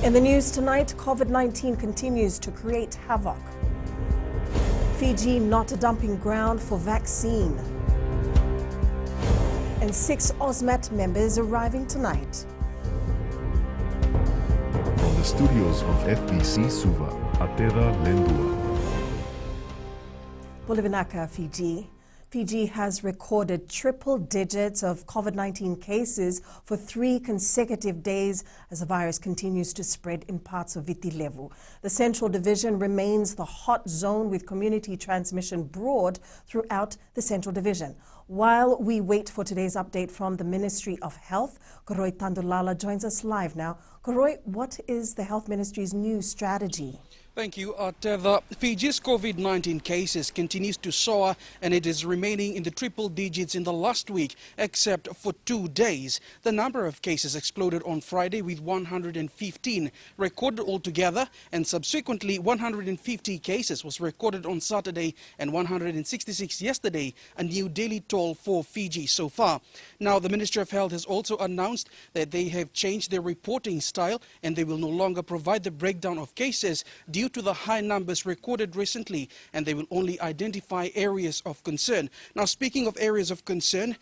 In the news tonight, COVID-19 continues to create havoc. Fiji not a dumping ground for vaccine. And 6 OSMAT members arriving tonight. From the studios of FBC Suva, Atera Lendua. Bolivinaka, Fiji. Fiji has recorded triple digits of COVID-19 cases for 3 consecutive days as the virus continues to spread in parts of Viti Levu. The Central Division remains the hot zone with community transmission broad throughout the Central Division. While we wait for today's update from the Ministry of Health, Koroi Tandulala joins us live now. Koroi, what is the Health Ministry's new strategy? Thank you, Teva. Fiji's COVID-19 cases continues to soar and it is remaining in the triple digits in the last week, except for 2 days. The number of cases exploded on Friday with 115 recorded altogether, and subsequently 150 cases was recorded on Saturday and 166 yesterday, a new daily toll for Fiji so far. Now, the Ministry of Health has also announced that they have changed their reporting style and they will no longer provide the breakdown of cases due to the high numbers recorded recently, and they will only identify areas of concern. Now, speaking of areas of concern,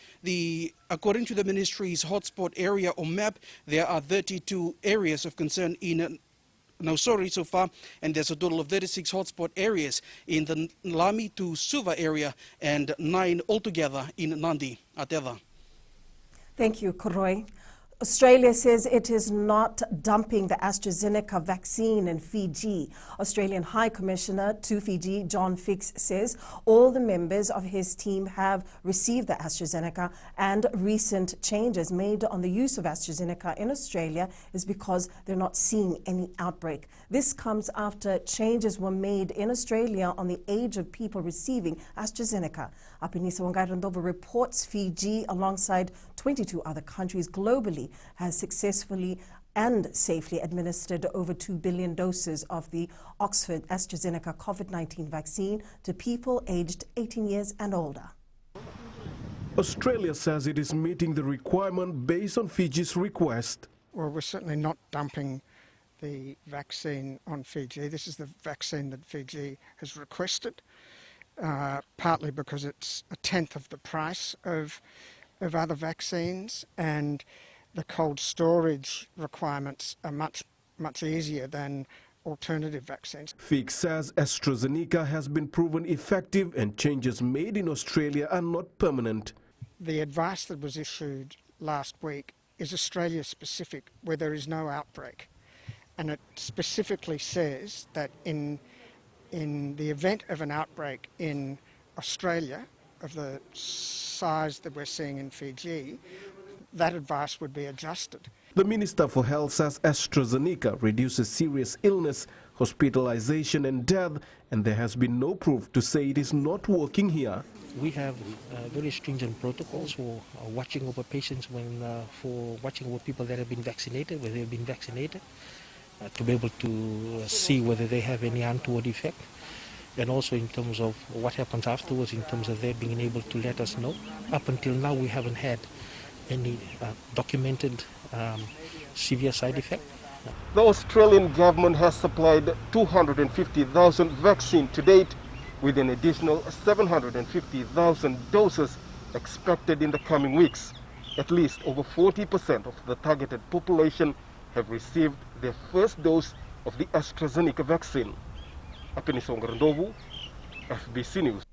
according to the ministry's hotspot area or map, there are 32 areas of concern in so far, and there's a total of 36 hotspot areas in the Lami to Suva area and 9 altogether in Nandi. Ateva. Thank you, Koroi. Australia says it is not dumping the AstraZeneca vaccine in Fiji. Australian High Commissioner to Fiji, John Fix, says all the members of his team have received the AstraZeneca, and recent changes made on the use of AstraZeneca in Australia is because they're not seeing any outbreak. This comes after changes were made in Australia on the age of people receiving AstraZeneca. Apinisa Wangairandova reports Fiji, alongside 22 other countries globally, has successfully and safely administered over 2 billion doses of the Oxford AstraZeneca COVID-19 vaccine to people aged 18 years and older. Australia says it is meeting the requirement based on Fiji's request. Well, we're certainly not dumping the vaccine on Fiji. This is the vaccine that Fiji has requested, partly because it's a tenth of the price of other vaccines, and the cold storage requirements are much easier than alternative vaccines. Fix says AstraZeneca has been proven effective and changes made in Australia are not permanent. The advice that was issued last week is Australia specific, where there is no outbreak, and it specifically says that in the event of an outbreak in Australia of the size that we're seeing in Fiji, that advice would be adjusted. The Minister for Health says AstraZeneca reduces serious illness, hospitalization and death, and there has been no proof to say it is not working here. We have very stringent protocols for watching over patients for watching over people that have been vaccinated, whether they've been vaccinated, to be able to see whether they have any untoward effect. And also in terms of what happens afterwards, in terms of their being able to let us know. Up until now, we haven't had any documented severe side effect. The Australian government has supplied 250,000 vaccine to date, with an additional 750,000 doses expected in the coming weeks. At least over 40% of the targeted population have received their first dose of the AstraZeneca vaccine. Apinisongarandovu, FBC News.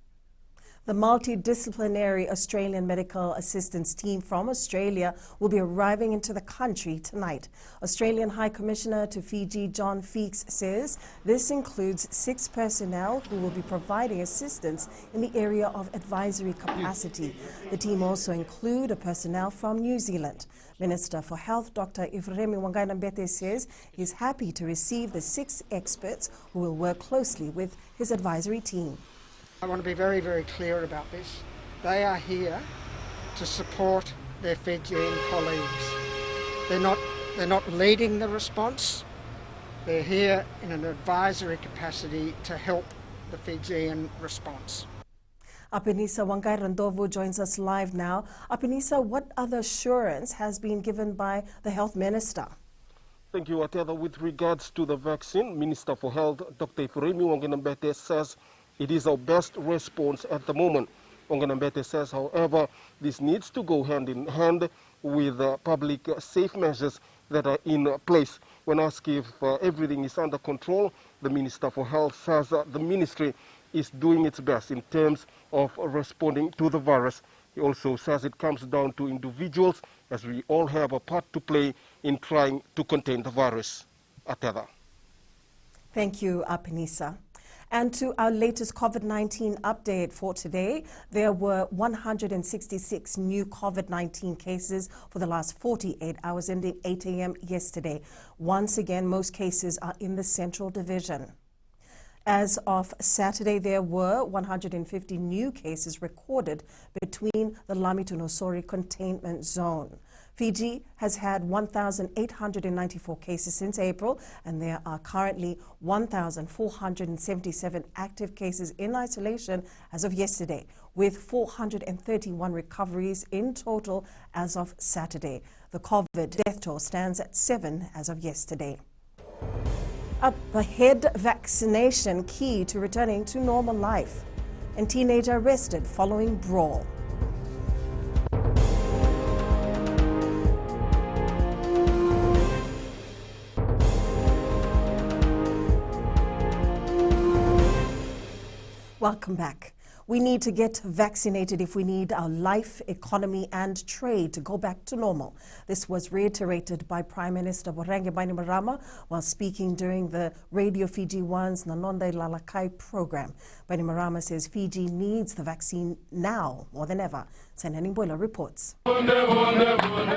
The multidisciplinary Australian Medical Assistance Team from Australia will be arriving into the country tonight. Australian High Commissioner to Fiji, John Fix, says this includes 6 personnel who will be providing assistance in the area of advisory capacity. The team also include a personnel from New Zealand. Minister for Health, Dr. Ifremi Wangainambete, says he's happy to receive the 6 experts who will work closely with his advisory team. I want to be very, very clear about this. They are here to support their Fijian colleagues. They're not leading the response. They're here in an advisory capacity to help the Fijian response. Apinisa Wangairandova joins us live now. Apinisa, what other assurance has been given by the Health Minister? Thank you, Atela. With regards to the vaccine, Minister for Health, Dr. Ifuremi Wanganambete, says it is our best response at the moment. Wanganambete says, however, this needs to go hand in hand with public safe measures that are in place. When asked if everything is under control, the Minister for Health says the ministry is doing its best in terms of responding to the virus. He also says it comes down to individuals, as we all have a part to play in trying to contain the virus. Atela. Thank you, Apenisa. And to our latest COVID-19 update for today, there were 166 new COVID-19 cases for the last 48 hours ending 8 a.m. yesterday. Once again, most cases are in the Central Division. As of Saturday, there were 150 new cases recorded between the Lami to Nosori containment zone. Fiji has had 1,894 cases since April, and there are currently 1,477 active cases in isolation as of yesterday, with 431 recoveries in total as of Saturday. The COVID death toll stands at 7 as of yesterday. Up ahead, vaccination key to returning to normal life, and teenager arrested following brawl. Welcome back. We need to get vaccinated if we need our life, economy and trade to go back to normal. This was reiterated by Prime Minister Borange Bainimarama while speaking during the Radio Fiji One's Nanonde Lalakai program. Bainimarama says Fiji needs the vaccine now more than ever. Senani Boila reports.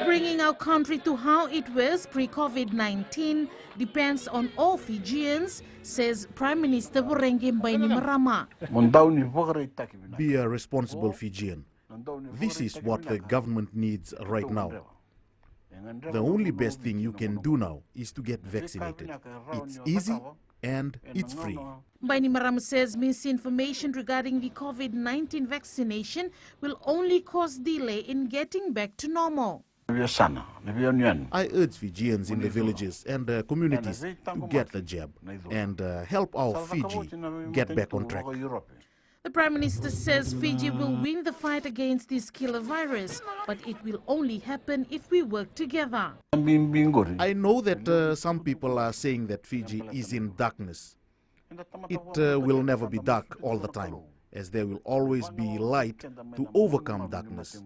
Bringing our country to how it was pre-COVID-19 depends on all Fijians, says Prime Minister Borange Bainimarama. Be a responsible Fijian. This is what the government needs right now. The only best thing you can do now is to get vaccinated. It's easy and it's free. Bainimarama says misinformation regarding the COVID-19 vaccination will only cause delay in getting back to normal. I urge Fijians in the villages and communities to get the jab and help our Fiji get back on track. The Prime Minister says Fiji will win the fight against this killer virus, but it will only happen if we work together. I know that some people are saying that Fiji is in darkness. It will never be dark all the time, as there will always be light to overcome darkness.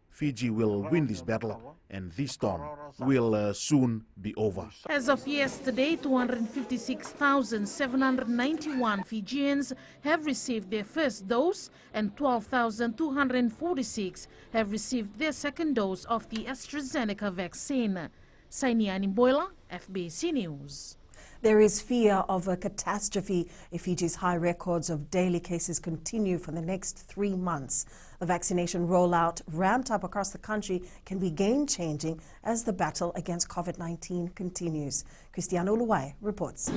Fiji will win this battle, and this storm will soon be over. As of yesterday, 256,791 Fijians have received their first dose, and 12,246 have received their second dose of the AstraZeneca vaccine. Sainiani Boila, FBC News. There is fear of a catastrophe if Fiji's high records of daily cases continue for the next 3 months. The vaccination rollout ramped up across the country can be game-changing as the battle against COVID-19 continues. Cristiano Luai reports.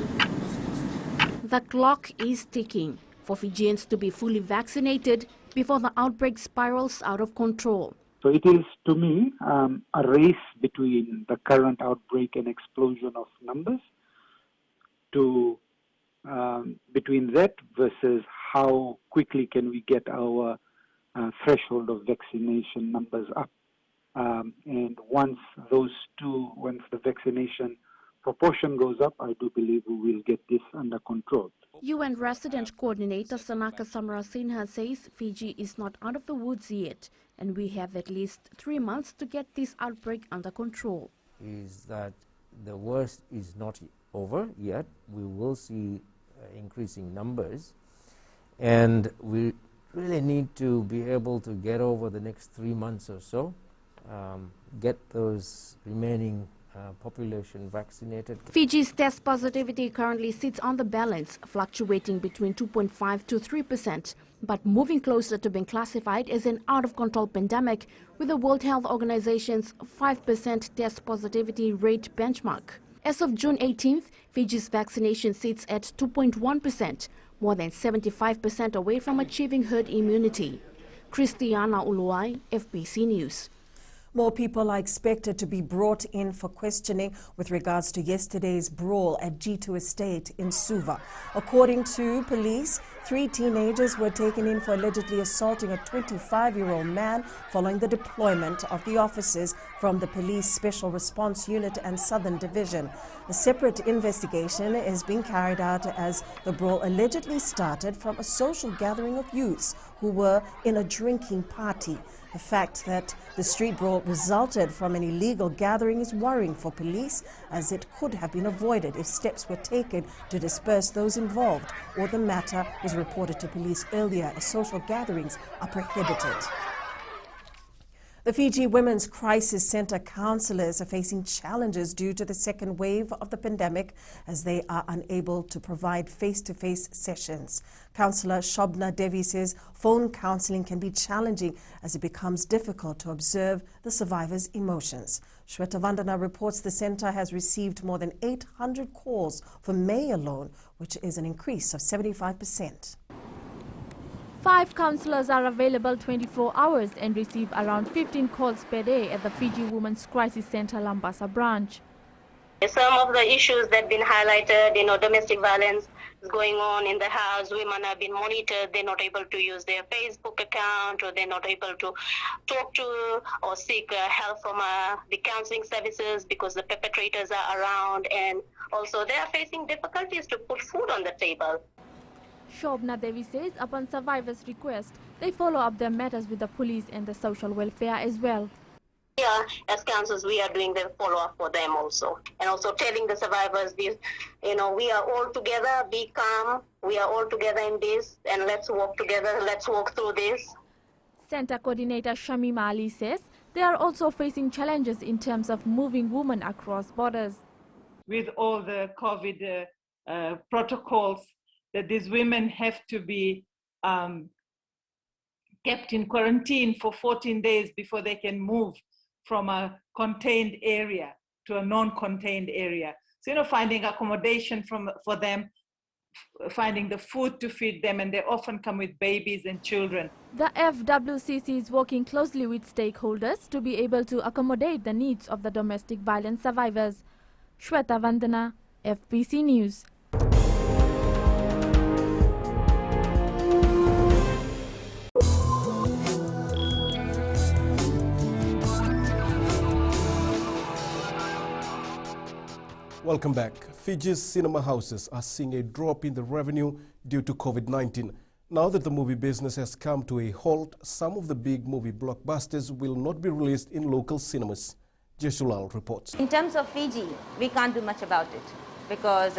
The clock is ticking for Fijians to be fully vaccinated before the outbreak spirals out of control. So it is, to me, a race between the current outbreak and explosion of numbers to between that versus how quickly can we get our threshold of vaccination numbers up. And once the vaccination proportion goes up, I do believe we will get this under control. UN Resident Coordinator Sanaka Samarasinha says Fiji is not out of the woods yet, and we have at least 3 months to get this outbreak under control. Is that the worst is not over yet. We will see increasing numbers, and we really need to be able to get over the next 3 months or so, get those remaining population vaccinated. Fiji's test positivity currently sits on the balance, fluctuating between 2.5 to 3%, but moving closer to being classified as an out-of-control pandemic with the World Health Organization's 5% test positivity rate benchmark. As of June 18th, Fiji's vaccination sits at 2.1%, more than 75% away from achieving herd immunity. Christiana Uluai, FBC News. More people are expected to be brought in for questioning with regards to yesterday's brawl at G2 Estate in Suva. According to police, 3 teenagers were taken in for allegedly assaulting a 25-year-old man following the deployment of the officers from the Police Special Response Unit and Southern Division. A separate investigation is being carried out as the brawl allegedly started from a social gathering of youths who were in a drinking party. The fact that the street brawl resulted from an illegal gathering is worrying for police, as it could have been avoided if steps were taken to disperse those involved, or the matter was reported to police earlier as social gatherings are prohibited. The Fiji Women's Crisis Centre counsellors are facing challenges due to the second wave of the pandemic as they are unable to provide face-to-face sessions. Counsellor Shobna Devi says phone counselling can be challenging as it becomes difficult to observe the survivors' emotions. Shweta Vandana reports the centre has received more than 800 calls for May alone, which is an increase of 75%. 5 counsellors are available 24 hours and receive around 15 calls per day at the Fiji Women's Crisis Centre Lambasa branch. Some of the issues that have been highlighted, domestic violence is going on in the house. Women have been monitored. They're not able to use their Facebook account, or they're not able to talk to or seek help from the counselling services because the perpetrators are around, and also they are facing difficulties to put food on the table. Shobna Devi says upon survivors' request, they follow up their matters with the police and the social welfare as well. Yeah, as counsellors, we are doing the follow-up for them also. And also telling the survivors, we are all together, be calm, we are all together in this, and let's work together, let's walk through this. Centre Coordinator Shamima Ali says they are also facing challenges in terms of moving women across borders. With all the COVID protocols, that these women have to be kept in quarantine for 14 days before they can move from a contained area to a non-contained area. So, finding accommodation for them, finding the food to feed them, and they often come with babies and children. The FWCC is working closely with stakeholders to be able to accommodate the needs of the domestic violence survivors. Shweta Vandana, FBC News. Welcome back. Fiji's cinema houses are seeing a drop in the revenue due to COVID-19. Now that the movie business has come to a halt, some of the big movie blockbusters will not be released in local cinemas. Jeshulal reports. In terms of Fiji, we can't do much about it because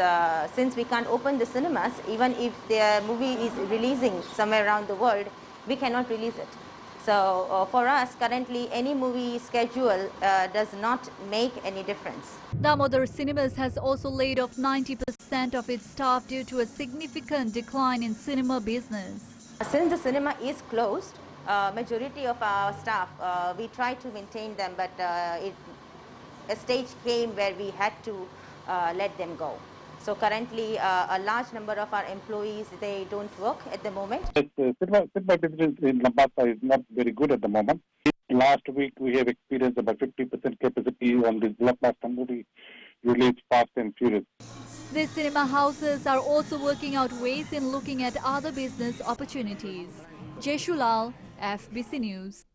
since we can't open the cinemas, even if their movie is releasing somewhere around the world, we cannot release it. So for us, currently, any movie schedule does not make any difference. Damodar Cinemas has also laid off 90% of its staff due to a significant decline in cinema business. Since the cinema is closed, majority of our staff, we try to maintain them, but a stage came where we had to let them go. So currently, a large number of our employees, they don't work at the moment. The cinema business in Lambasa is not very good at the moment. Last week, we have experienced about 50% capacity on this blockbuster movie released Fast and Furious. These cinema houses are also working out ways in looking at other business opportunities. Jeshulal, FBC News.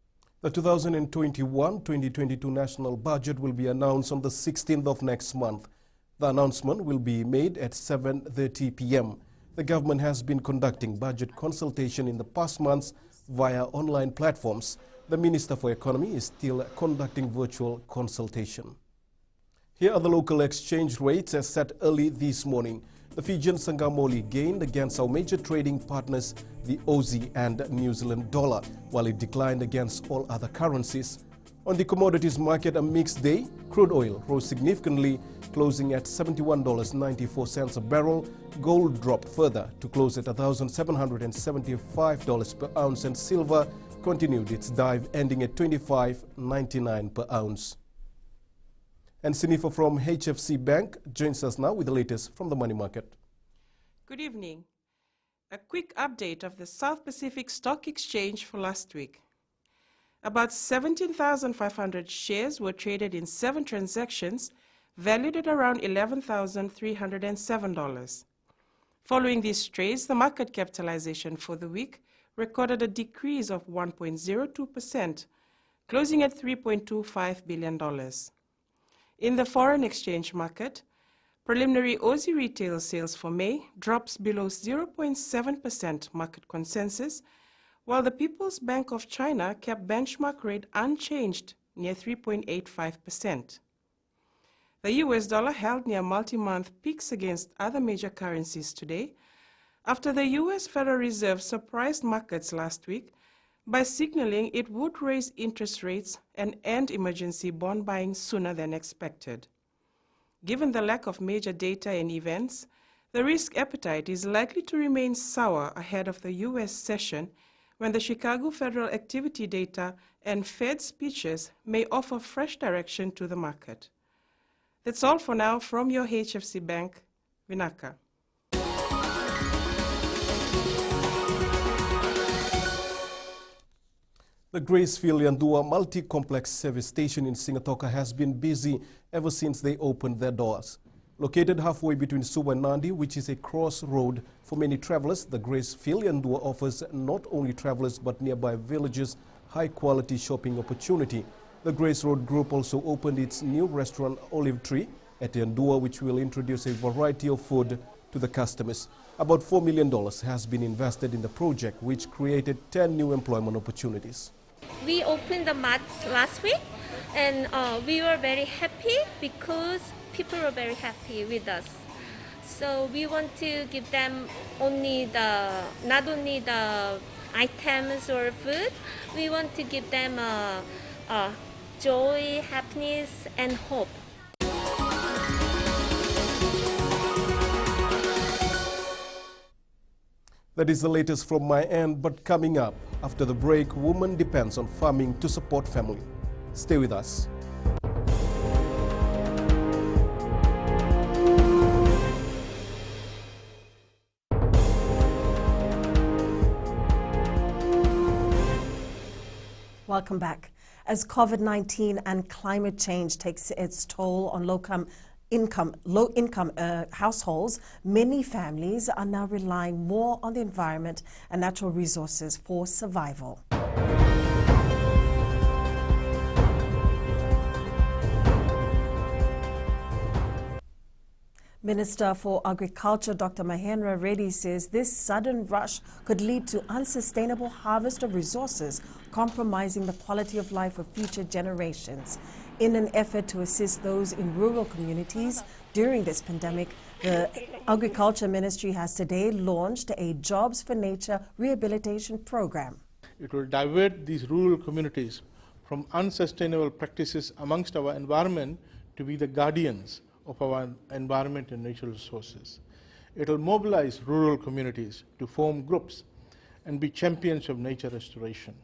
The 2021-2022 national budget will be announced on the 16th of next month. The announcement will be made at 7:30 p.m. The government has been conducting budget consultation in the past months via online platforms. The Minister for Economy is still conducting virtual consultation. Here are the local exchange rates as set early this morning. The Fijian Sangamoli gained against our major trading partners, the Aussie and New Zealand dollar, while it declined against all other currencies. On the commodities market, a mixed day. Crude oil rose significantly, closing at $71.94 a barrel. Gold dropped further to close at $1,775 per ounce, and silver continued its dive, ending at $25.99 per ounce. And Sinifa from HFC Bank joins us now with the latest from the money market. Good evening. A quick update of the South Pacific Stock Exchange for last week. About 17,500 shares were traded in 7 transactions, valued at around $11,307. Following these trades, the market capitalization for the week recorded a decrease of 1.02%, closing at $3.25 billion. In the foreign exchange market, preliminary Aussie retail sales for May drops below 0.7% market consensus, while the People's Bank of China kept benchmark rate unchanged near 3.85%. The US dollar held near multi-month peaks against other major currencies today, after the US Federal Reserve surprised markets last week by signaling it would raise interest rates and end emergency bond buying sooner than expected. Given the lack of major data and events, the risk appetite is likely to remain sour ahead of the US session, when the Chicago Federal Activity data and Fed speeches may offer fresh direction to the market. That's all for now from your HFC Bank, Vinaka. The Gracefield Yandua multi-complex service station in Singatoka has been busy ever since they opened their doors. Located halfway between Suva and Nandi, which is a crossroad for many travelers, the Gracefield Yandua offers not only travelers but nearby villages high-quality shopping opportunity. The Grace Road Group also opened its new restaurant Olive Tree at Yandua, which will introduce a variety of food to the customers. About $4 million has been invested in the project, which created 10 new employment opportunities. We opened the mart last week, and we were very happy because people were very happy with us. So we want to give them not only the items or food, we want to give them joy, happiness, and hope. That is the latest from my end, but coming up after the break, woman depends on farming to support family. Stay with us. Welcome back. As COVID-19 and climate change takes its toll on low-income households, many families are now relying more on the environment and natural resources for survival. Minister for Agriculture Dr. Mahendra Reddy says this sudden rush could lead to unsustainable harvest of resources, compromising the quality of life of future generations. In an effort to assist those in rural communities during this pandemic, the Agriculture Ministry has today launched a Jobs for Nature rehabilitation program. It will divert these rural communities from unsustainable practices amongst our environment to be the guardians of our environment and natural resources. It will mobilize rural communities to form groups and be champions of nature restoration.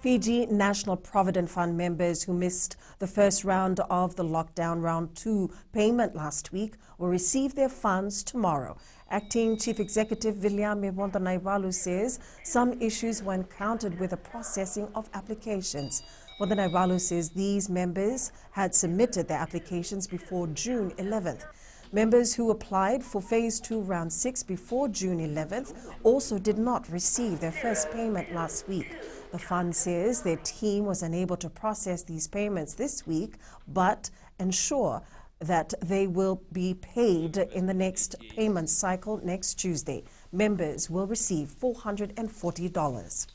Fiji National Provident Fund members who missed the first round of the lockdown round 2 payment last week will receive their funds tomorrow. Acting Chief Executive Viliame Naiwalu says some issues were encountered with the processing of applications. Naiwalu says these members had submitted their applications before June 11th. Members who applied for Phase 2 Round 6 before June 11th also did not receive their first payment last week. The fund says their team was unable to process these payments this week, but ensure that they will be paid in the next payment cycle next Tuesday. Members will receive $440.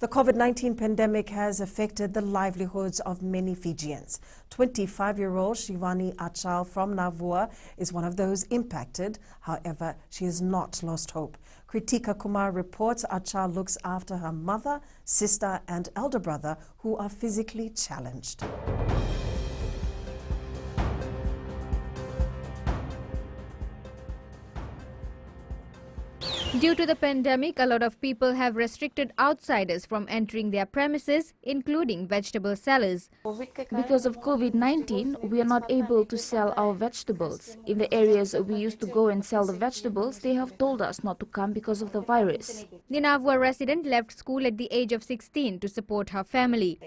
The COVID-19 pandemic has affected the livelihoods of many Fijians. 25-year-old Shivani Achal from Navua is one of those impacted. However, she has not lost hope. Kritika Kumar reports Achal looks after her mother, sister, and elder brother who are physically challenged. Due to the pandemic, a lot of people have restricted outsiders from entering their premises, including vegetable sellers. Because of COVID-19, we are not able to sell our vegetables. In the areas we used to go and sell the vegetables, they have told us not to come because of the virus. The Navua resident left school at the age of 16 to support her family.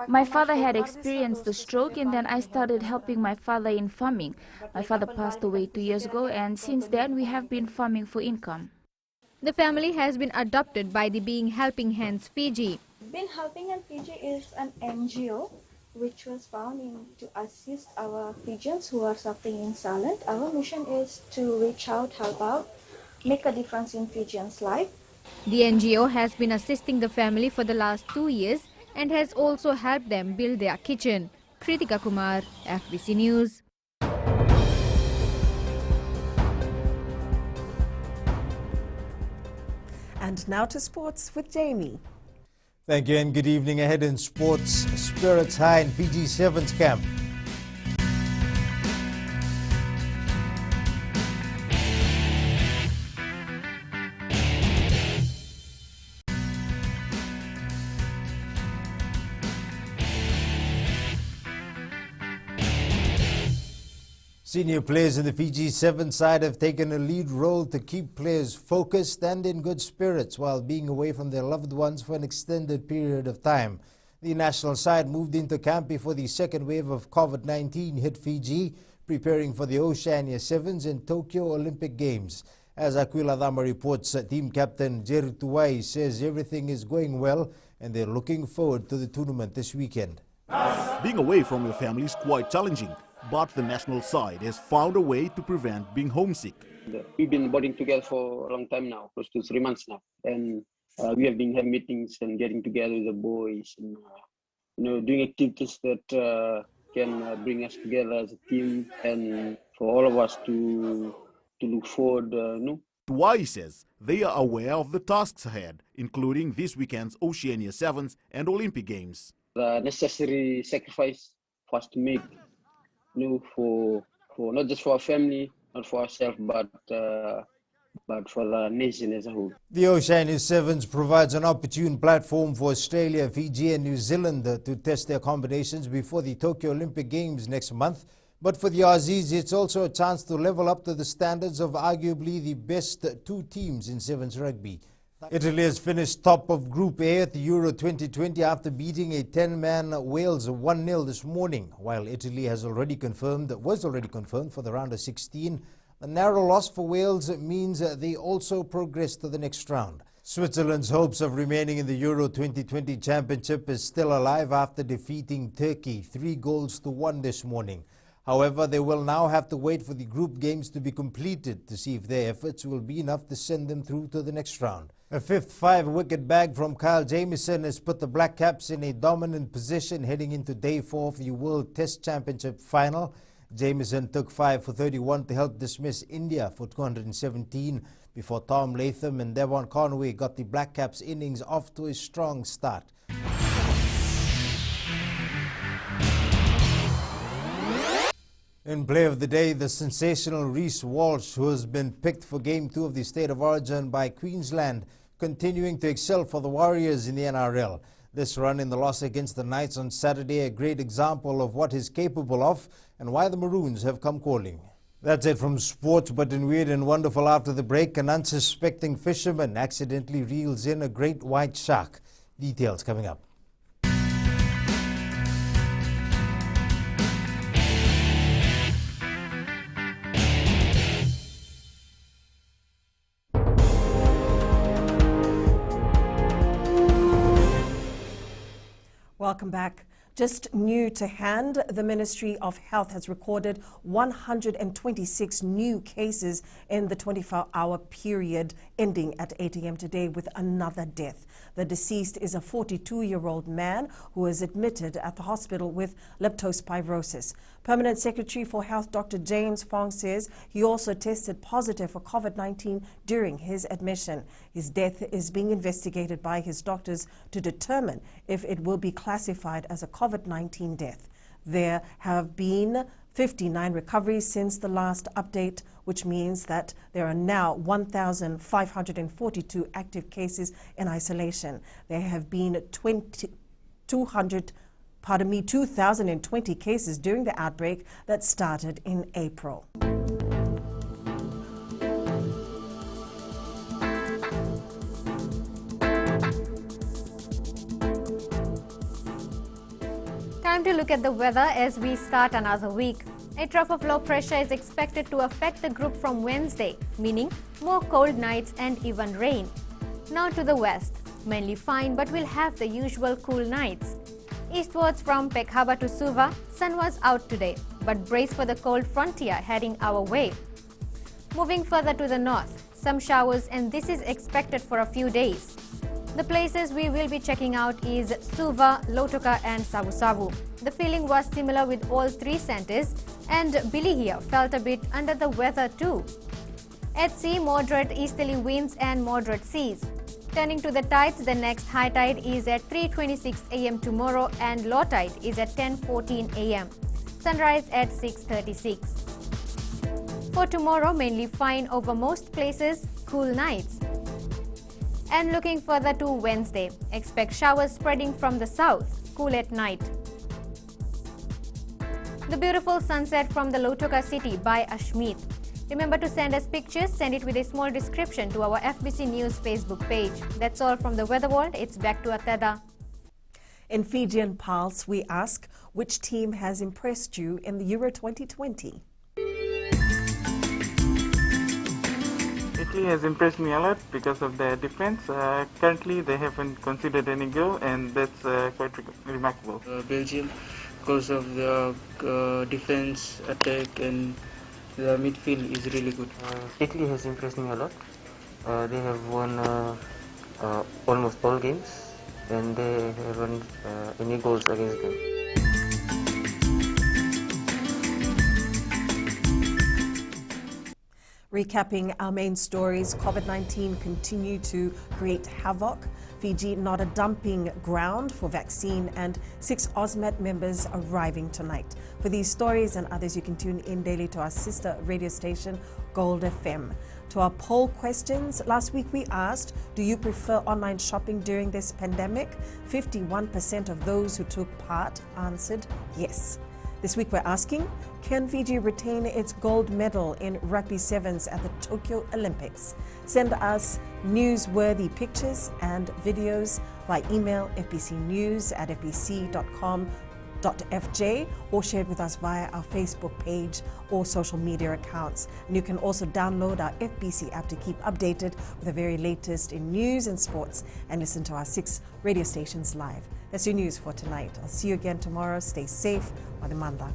My father had experienced the stroke, and then I started helping my father in farming. My father passed away 2 years ago, and since then we have been farming for income. The family has been adopted by the Being Helping Hands Fiji. Being Helping Hands Fiji is an NGO which was founded to assist our Fijians who are suffering in silence. Our mission is to reach out, help out, make a difference in Fijians' life. The NGO has been assisting the family for the last 2 years and has also helped them build their kitchen. Kritika Kumar, FBC News. And now to sports with Jamie. Thank you and good evening. Ahead in sports, spirits high in Fiji Sevens camp. Senior players in the Fiji Sevens side have taken a lead role to keep players focused and in good spirits while being away from their loved ones for an extended period of time. The national side moved into camp before the second wave of COVID-19 hit Fiji, preparing for the Oceania Sevens and Tokyo Olympic Games. As Aquila Dama reports, team captain Jerry Tuwai says everything is going well and they're looking forward to the tournament this weekend. Being away from your family is quite challenging, but the national side has found a way to prevent being homesick. We've been boarding together for a long time now, close to 3 months now, and we have been having meetings and getting together with the boys, and doing activities that can bring us together as a team, and for all of us to look forward. Tuwai says they are aware of the tasks ahead, including this weekend's Oceania Sevens and Olympic Games. The necessary sacrifice for us to make, for not just for our family, not for ourselves, but for the nation as a whole. The Oceania Sevens provides an opportune platform for Australia, Fiji and New Zealand to test their combinations before the Tokyo Olympic Games next month. But for the Aussies, it's also a chance to level up to the standards of arguably the best two teams in Sevens rugby. Italy has finished top of Group A at the Euro 2020 after beating a 10-man Wales 1-0 this morning. While Italy was already confirmed for the round of 16, the narrow loss for Wales means they also progress to the next round. Switzerland's hopes of remaining in the Euro 2020 Championship is still alive after defeating Turkey 3-1 this morning. However, they will now have to wait for the group games to be completed to see if their efforts will be enough to send them through to the next round. A fifth 5-wicket bag from Kyle Jamieson has put the Black Caps in a dominant position heading into Day 4 of the World Test Championship final. Jamieson took 5 for 31 to help dismiss India for 217 before Tom Latham and Devon Conway got the Black Caps innings off to a strong start. In play of the day, the sensational Reece Walsh, who has been picked for Game 2 of the State of Origin by Queensland, continuing to excel for the Warriors in the NRL. This run in the loss against the Knights on Saturday, a great example of what he's capable of and why the Maroons have come calling. That's it from sports, but in weird and wonderful after the break, an unsuspecting fisherman accidentally reels in a great white shark. Details coming up. Welcome back. Just new to hand, the Ministry of Health has recorded 126 new cases in the 24-hour period ending at 8 a.m. today with another death. The deceased is a 42-year-old man who was admitted at the hospital with leptospirosis. Permanent Secretary for Health Dr. James Fong says he also tested positive for COVID-19 during his admission. His death is being investigated by his doctors to determine if it will be classified as a COVID-19 death. There have been 59 recoveries since the last update, which means that there are now 1,542 active cases in isolation. There have been 2,020 cases during the outbreak that started in April. Time to look at the weather as we start another week. A trough of low pressure is expected to affect the group from Wednesday, meaning more cold nights and even rain. Now to the west, mainly fine but we'll have the usual cool nights. Eastwards from Pekhaba to Suva, sun was out today, but brace for the cold frontier heading our way. Moving further to the north, some showers and this is expected for a few days. The places we will be checking out is Suva, Lautoka and Savu Savu. The feeling was similar with all three centers and Billy here felt a bit under the weather too. At sea, moderate easterly winds and moderate seas. Turning to the tides, the next high tide is at 3:26 a.m. tomorrow and low tide is at 10:14 a.m. Sunrise at 6:36. For tomorrow, mainly fine over most places, cool nights. And looking further to Wednesday, expect showers spreading from the south, cool at night. The beautiful sunset from the Lautoka city by Ashmeet. Remember to send us pictures, send it with a small description to our FBC News Facebook page. That's all from the Weather World. It's back to Atada. In Fijian Pulse, we ask, which team has impressed you in the Euro 2020? Italy has impressed me a lot because of their defense. Currently, they haven't conceded any goal, and that's quite remarkable. Belgium, because of the defense, attack, and the midfield is really good. Italy has impressed me a lot. They have won almost all games, and they haven't any goals against them. Recapping our main stories, COVID-19 continue to create havoc. Fiji not a dumping ground for vaccine, and 6 OSMET members arriving tonight. For these stories and others, you can tune in daily to our sister radio station, Gold FM. To our poll questions, last week we asked, do you prefer online shopping during this pandemic? 51% of those who took part answered yes. This week we're asking, can Fiji retain its gold medal in Rugby Sevens at the Tokyo Olympics? Send us newsworthy pictures and videos by email fbcnews@fbc.com.fj or share it with us via our Facebook page or social media accounts. And you can also download our FBC app to keep updated with the very latest in news and sports and listen to our 6 radio stations live. That's your news for tonight. I'll see you again tomorrow. Stay safe. Wadimanda.